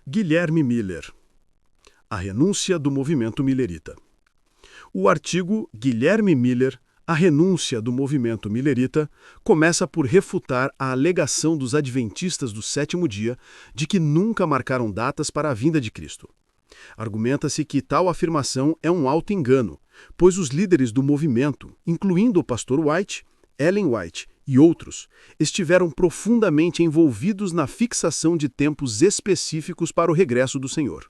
Guilherme Miller. A renúncia do movimento millerita. O artigo Guilherme Miller, a renúncia do movimento millerita, começa por refutar a alegação dos adventistas do sétimo dia de que nunca marcaram datas para a vinda de Cristo. Argumenta-se que tal afirmação é um auto-engano, pois os líderes do movimento, incluindo o pastor White, Ellen White e outros, estiveram profundamente envolvidos na fixação de tempos específicos para o regresso do Senhor.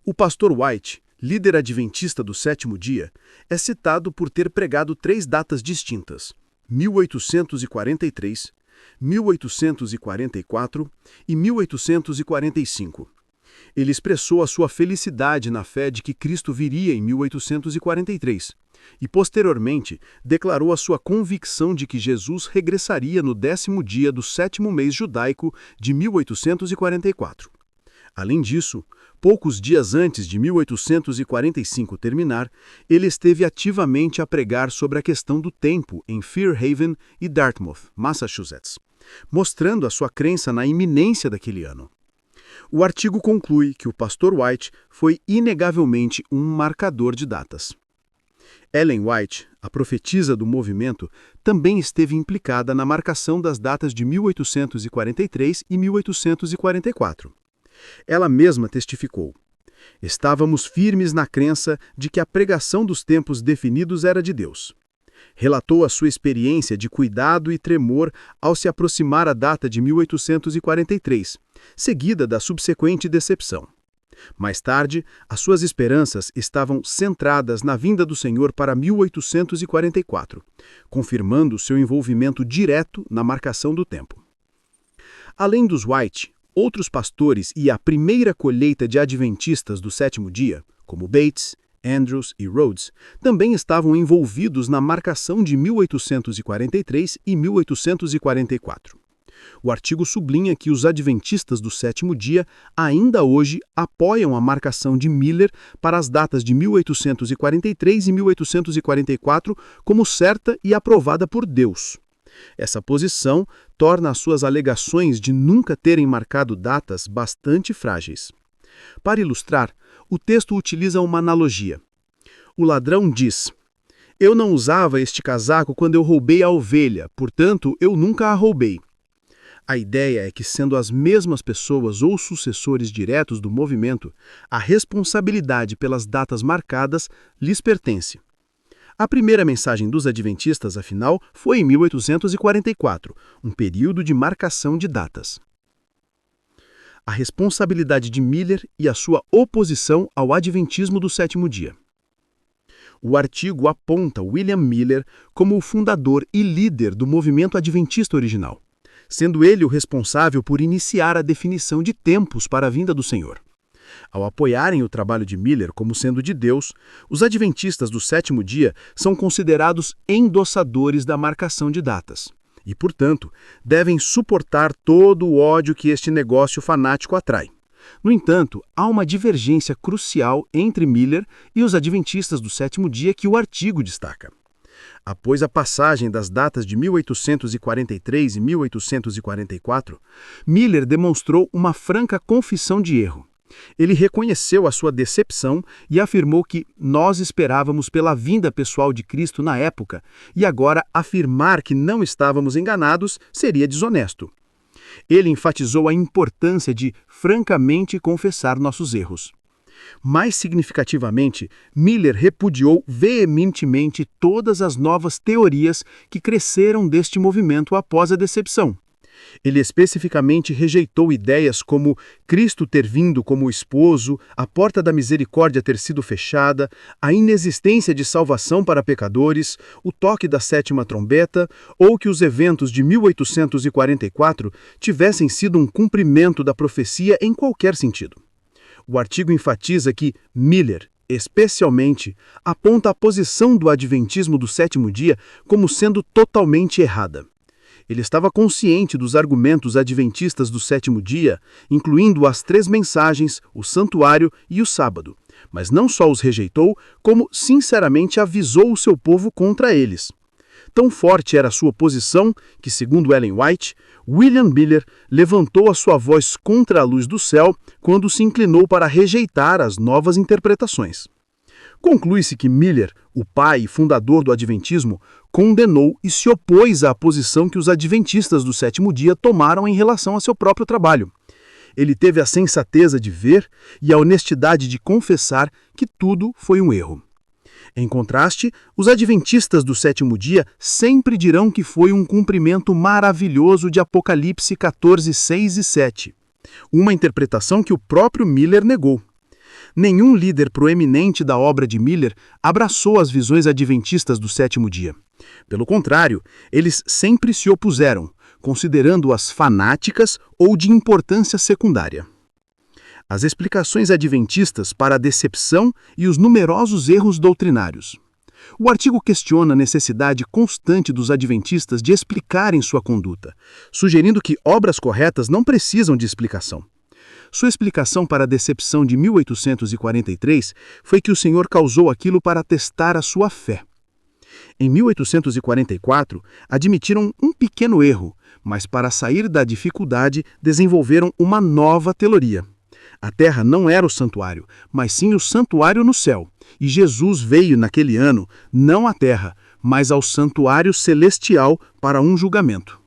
O pastor White, líder adventista do sétimo dia, é citado por ter pregado 3 datas distintas: 1843, 1844 e 1845. Ele expressou a sua felicidade na fé de que Cristo viria em 1843 e, posteriormente, declarou a sua convicção de que Jesus regressaria no 10º dia do 7º mês judaico de 1844. Além disso, poucos dias antes de 1845 terminar, ele esteve ativamente a pregar sobre a questão do tempo em Fairhaven e Dartmouth, Massachusetts, mostrando a sua crença na iminência daquele ano. O artigo conclui que o pastor White foi inegavelmente um marcador de datas. Ellen White, a profetisa do movimento, também esteve implicada na marcação das datas de 1843 e 1844. Ela mesma testificou: "Estávamos firmes na crença de que a pregação dos tempos definidos era de Deus." Relatou a sua experiência de cuidado e tremor ao se aproximar a data de 1843, seguida da subsequente decepção. Mais tarde, as suas esperanças estavam centradas na vinda do Senhor para 1844, confirmando seu envolvimento direto na marcação do tempo. Além dos White, outros pastores e a primeira colheita de adventistas do sétimo dia, como Bates, Andrews e Rhodes, também estavam envolvidos na marcação de 1843 e 1844. O artigo sublinha que os adventistas do sétimo dia ainda hoje apoiam a marcação de Miller para as datas de 1843 e 1844 como certa e aprovada por Deus. Essa posição torna as suas alegações de nunca terem marcado datas bastante frágeis. Para ilustrar, o texto utiliza uma analogia. O ladrão diz: "Eu não usava este casaco quando eu roubei a ovelha, portanto, eu nunca a roubei." A ideia é que, sendo as mesmas pessoas ou sucessores diretos do movimento, a responsabilidade pelas datas marcadas lhes pertence. A primeira mensagem dos adventistas, afinal, foi em 1844, um período de marcação de datas. A responsabilidade de Miller e a sua oposição ao adventismo do sétimo dia. O artigo aponta William Miller como o fundador e líder do movimento adventista original, sendo ele o responsável por iniciar a definição de tempos para a vinda do Senhor. Ao apoiarem o trabalho de Miller como sendo de Deus, os adventistas do sétimo dia são considerados endossadores da marcação de datas e, portanto, devem suportar todo o ódio que este negócio fanático atrai. No entanto, há uma divergência crucial entre Miller e os adventistas do sétimo dia que o artigo destaca. Após a passagem das datas de 1843 e 1844, Miller demonstrou uma franca confissão de erro. Ele reconheceu a sua decepção e afirmou que nós esperávamos pela vinda pessoal de Cristo na época, e agora afirmar que não estávamos enganados seria desonesto. Ele enfatizou a importância de francamente confessar nossos erros. Mais significativamente, Miller repudiou veementemente todas as novas teorias que cresceram deste movimento após a decepção. Ele especificamente rejeitou ideias como Cristo ter vindo como esposo, a porta da misericórdia ter sido fechada, a inexistência de salvação para pecadores, o toque da 7ª trombeta, ou que os eventos de 1844 tivessem sido um cumprimento da profecia em qualquer sentido. O artigo enfatiza que Miller, especialmente, aponta a posição do adventismo do sétimo dia como sendo totalmente errada. Ele estava consciente dos argumentos adventistas do sétimo dia, incluindo as 3 mensagens, o santuário e o sábado, mas não só os rejeitou, como sinceramente avisou o seu povo contra eles. Tão forte era a sua posição que, segundo Ellen White, William Miller levantou a sua voz contra a luz do céu quando se inclinou para rejeitar as novas interpretações. Conclui-se que Miller, o pai e fundador do Adventismo, condenou e se opôs à posição que os adventistas do sétimo dia tomaram em relação a seu próprio trabalho. Ele teve a sensateza de ver e a honestidade de confessar que tudo foi um erro. Em contraste, os adventistas do sétimo dia sempre dirão que foi um cumprimento maravilhoso de Apocalipse 14, 6 e 7, uma interpretação que o próprio Miller negou. Nenhum líder proeminente da obra de Miller abraçou as visões adventistas do sétimo dia. Pelo contrário, eles sempre se opuseram, considerando-as fanáticas ou de importância secundária. As explicações adventistas para a decepção e os numerosos erros doutrinários. O artigo questiona a necessidade constante dos adventistas de explicarem sua conduta, sugerindo que obras corretas não precisam de explicação. Sua explicação para a decepção de 1843 foi que o Senhor causou aquilo para testar a sua fé. Em 1844, admitiram um pequeno erro, mas para sair da dificuldade desenvolveram uma nova teoria. A terra não era o santuário, mas sim o santuário no céu, e Jesus veio naquele ano, não à terra, mas ao santuário celestial para um julgamento.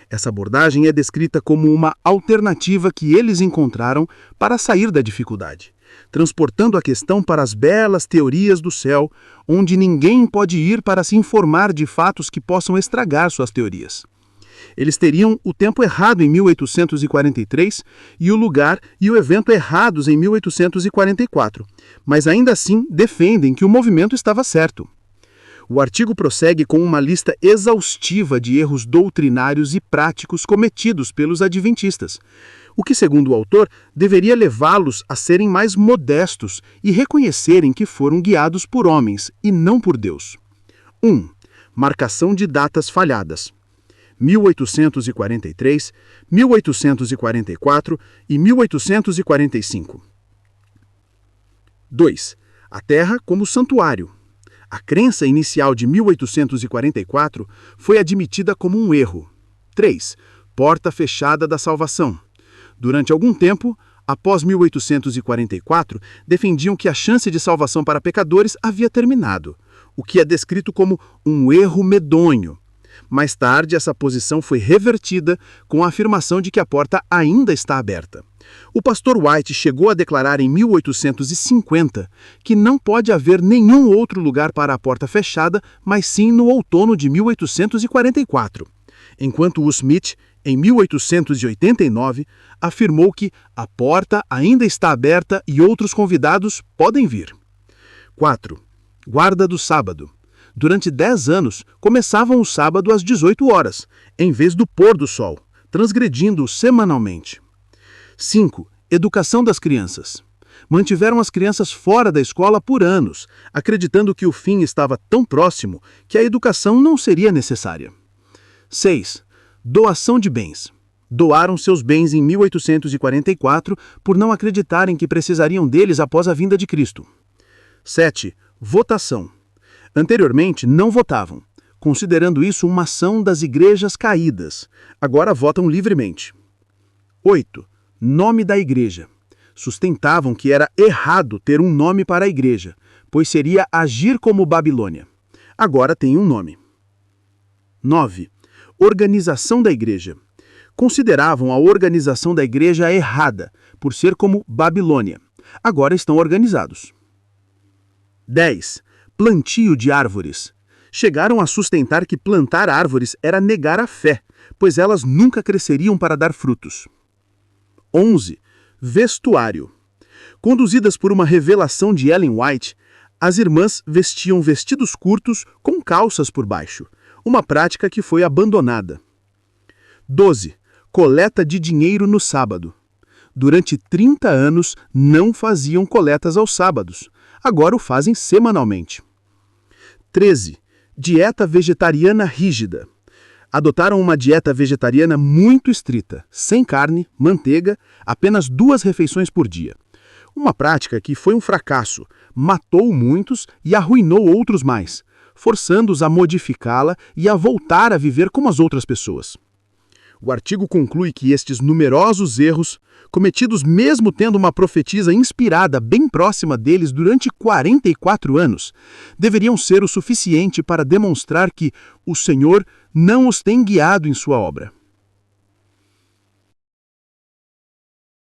Essa abordagem é descrita como uma alternativa que eles encontraram para sair da dificuldade, transportando a questão para as belas teorias do céu, onde ninguém pode ir para se informar de fatos que possam estragar suas teorias. Eles teriam o tempo errado em 1843 e o lugar e o evento errados em 1844, mas ainda assim defendem que o movimento estava certo. O artigo prossegue com uma lista exaustiva de erros doutrinários e práticos cometidos pelos adventistas, o que, segundo o autor, deveria levá-los a serem mais modestos e reconhecerem que foram guiados por homens e não por Deus. 1. Marcação de datas falhadas. 1843, 1844 e 1845. 2. A Terra como santuário. A crença inicial de 1844 foi admitida como um erro. 3. Porta fechada da salvação. Durante algum tempo, após 1844, defendiam que a chance de salvação para pecadores havia terminado, o que é descrito como um erro medonho. Mais tarde, essa posição foi revertida com a afirmação de que a porta ainda está aberta. O pastor White chegou a declarar em 1850 que não pode haver nenhum outro lugar para a porta fechada, mas sim no outono de 1844, enquanto o Smith, em 1889, afirmou que a porta ainda está aberta e outros convidados podem vir. 4. Guarda do sábado. Durante 10 anos, começavam o sábado às 18 horas, em vez do pôr do sol, transgredindo-o semanalmente. 5. Educação das crianças. Mantiveram as crianças fora da escola por anos, acreditando que o fim estava tão próximo que a educação não seria necessária. 6. Doação de bens. Doaram seus bens em 1844 por não acreditarem que precisariam deles após a vinda de Cristo. 7. Votação. Anteriormente não votavam, considerando isso uma ação das igrejas caídas. Agora votam livremente. 8. Nome da igreja. Sustentavam que era errado ter um nome para a igreja, pois seria agir como Babilônia. Agora tem um nome. 9. Organização da igreja. Consideravam a organização da igreja errada, por ser como Babilônia. Agora estão organizados. 10. Plantio de árvores. Chegaram a sustentar que plantar árvores era negar a fé, pois elas nunca cresceriam para dar frutos. 11. Vestuário. Conduzidas por uma revelação de Ellen White, as irmãs vestiam vestidos curtos com calças por baixo, uma prática que foi abandonada. 12. Coleta de dinheiro no sábado. Durante 30 anos não faziam coletas aos sábados, agora o fazem semanalmente. 13. Dieta vegetariana rígida. Adotaram uma dieta vegetariana muito estrita, sem carne, manteiga, apenas 2 refeições por dia. Uma prática que foi um fracasso, matou muitos e arruinou outros mais. forçando-os a modificá-la e a voltar a viver como as outras pessoas. O artigo conclui que estes numerosos erros, cometidos mesmo tendo uma profetisa inspirada bem próxima deles durante 44 anos, deveriam ser o suficiente para demonstrar que o Senhor não os tem guiado em sua obra.